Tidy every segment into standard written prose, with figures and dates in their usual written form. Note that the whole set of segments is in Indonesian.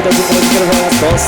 kita pikir banget bos.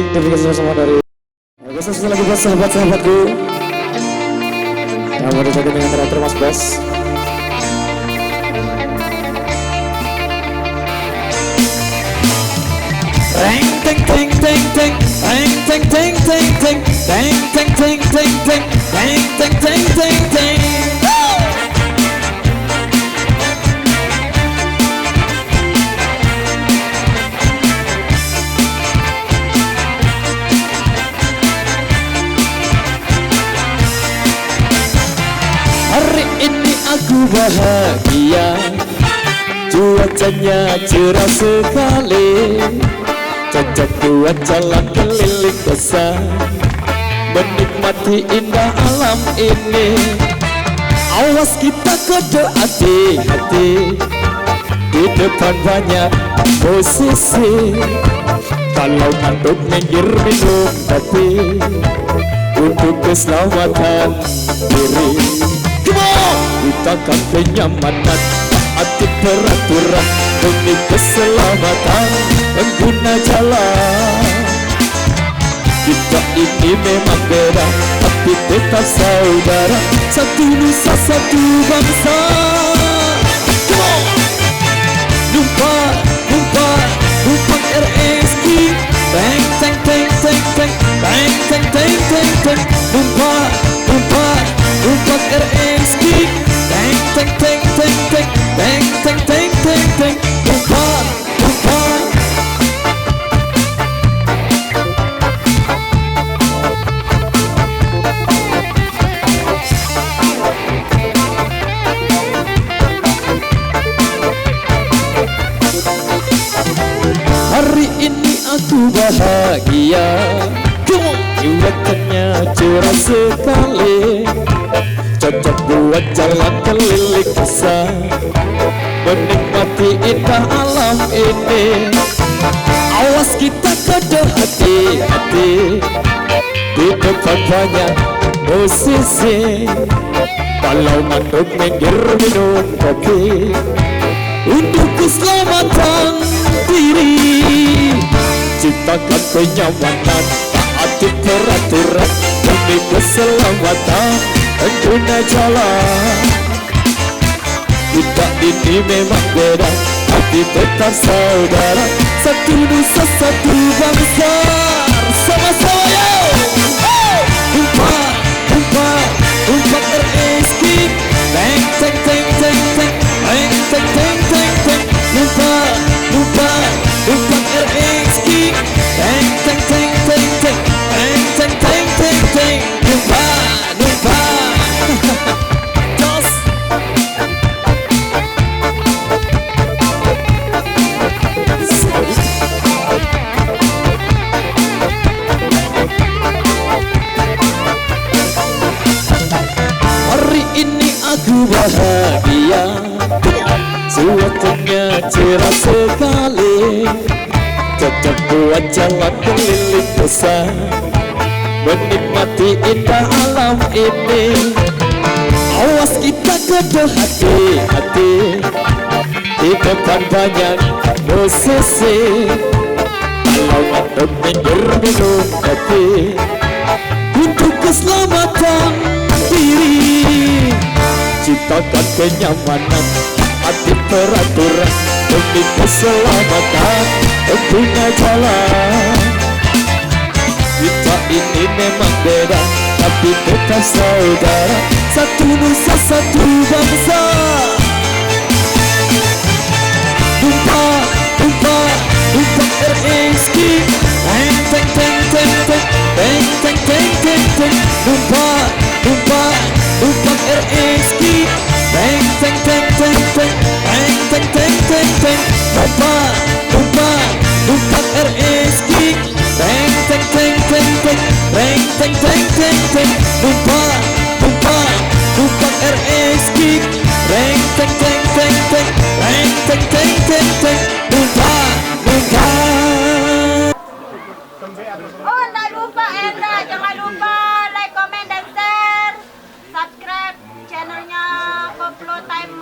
Terima kasih sama dari sukses lagi buat sahabat-sahabatku yang mau dijaga dengan teratur Mas Bos. Teng teng teng teng teng teng teng teng teng teng teng teng teng teng teng teng teng teng. Hari ini aku bahagia, cuacanya cerah sekali, cocok buat jalan keliling desa, menikmati indah alam ini. Awas kita kudu hati-hati, di depan banyak posisi, kalau ngantuk minggir minum kopi, untuk keselamatan diri. Kita kan kenyamanan, taati peraturan demi satu nusa satu bangsa. Come on. Numpak, numpak, numpak RSQ. Teng teng teng teng teng, teng teng teng teng teng. Numpak, numpak, numpak RSQ. Teng teng teng teng teng, teng teng teng teng teng. Numpak, numpak. Hari ini aku bahagia, jiwanya cerah sekali, cocok buat jalan keliling desa, menikmati indah alam ini. Awas kita kada hati-hati, di depan banyak musisi, kalau ngantuk minggir minum kopi, untuk keselamatan diri. Ciptakan kenyamanan, taati peraturan demi keselamatan pengguna jalan. Kita ini memang beda, tapi tetap saudara, satu nusa satu bangsa. Sama-sama yo. Numpak, numpak, numpak RSQ. Teng teng teng teng teng, teng teng teng teng teng. Numpak, numpak, numpak RSQ. Teng teng teng teng teng, teng teng teng teng teng. Numpak, numpak. Jos. Hari ini aku bahagia, suasananya cerah sekali, cocok buat jalan keliling desa, menikmati indah alam ini. Awas kita kada hati-hati, di depan banyak musisi, kalau ngantuk minggir minum kopi, untuk keselamatan diri. Ciptakan kenyamanan, taati peraturan demi keselamatan pengguna jalan. Kita ini memang beda, tapi tetap saudara, satu nusa satu bangsa. Numpak, numpak, numpak RSQ. Teng teng teng teng teng, teng teng teng teng teng. Numpak, numpak, numpak RSQ. Teng teng teng teng teng, teng teng teng teng teng. Numpak, numpak, numpak RSQ. Teng teng teng teng teng, teng teng teng teng teng. Numpak, numpak, numpak RSQ. Teng teng teng teng teng, teng teng teng teng teng. Numpak, numpak. Oh, tak lupa Enda, jangan lupa like, comment, dan share. Subscribe channelnya Koplo Time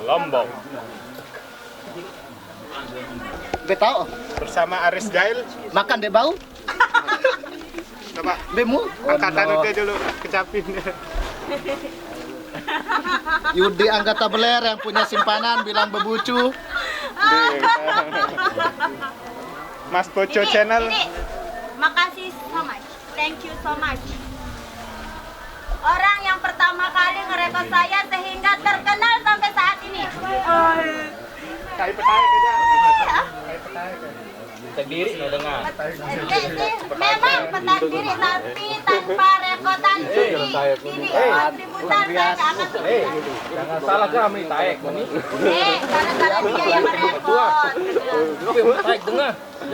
Lombok Betau, bersama Aris Gail. makan deh bau, Coba bemu. angkatan itu dulu kecapin. Yudi Anggata Beler yang punya simpanan bilang bebucu. Mas Bojo channel. Ini, makasih so much, thank you so much. Orang yang pertama kali ngerekod saya sehingga terkenal sampai saat ini. Kayak petaik aja. Terdiri no dengar. Memang petak diri tapi tanpa rekodan CD. Kontributan saya nggak akan terus. Jangan salah kami taek ini. Gara-gara dia yang merekod. Taek dengar.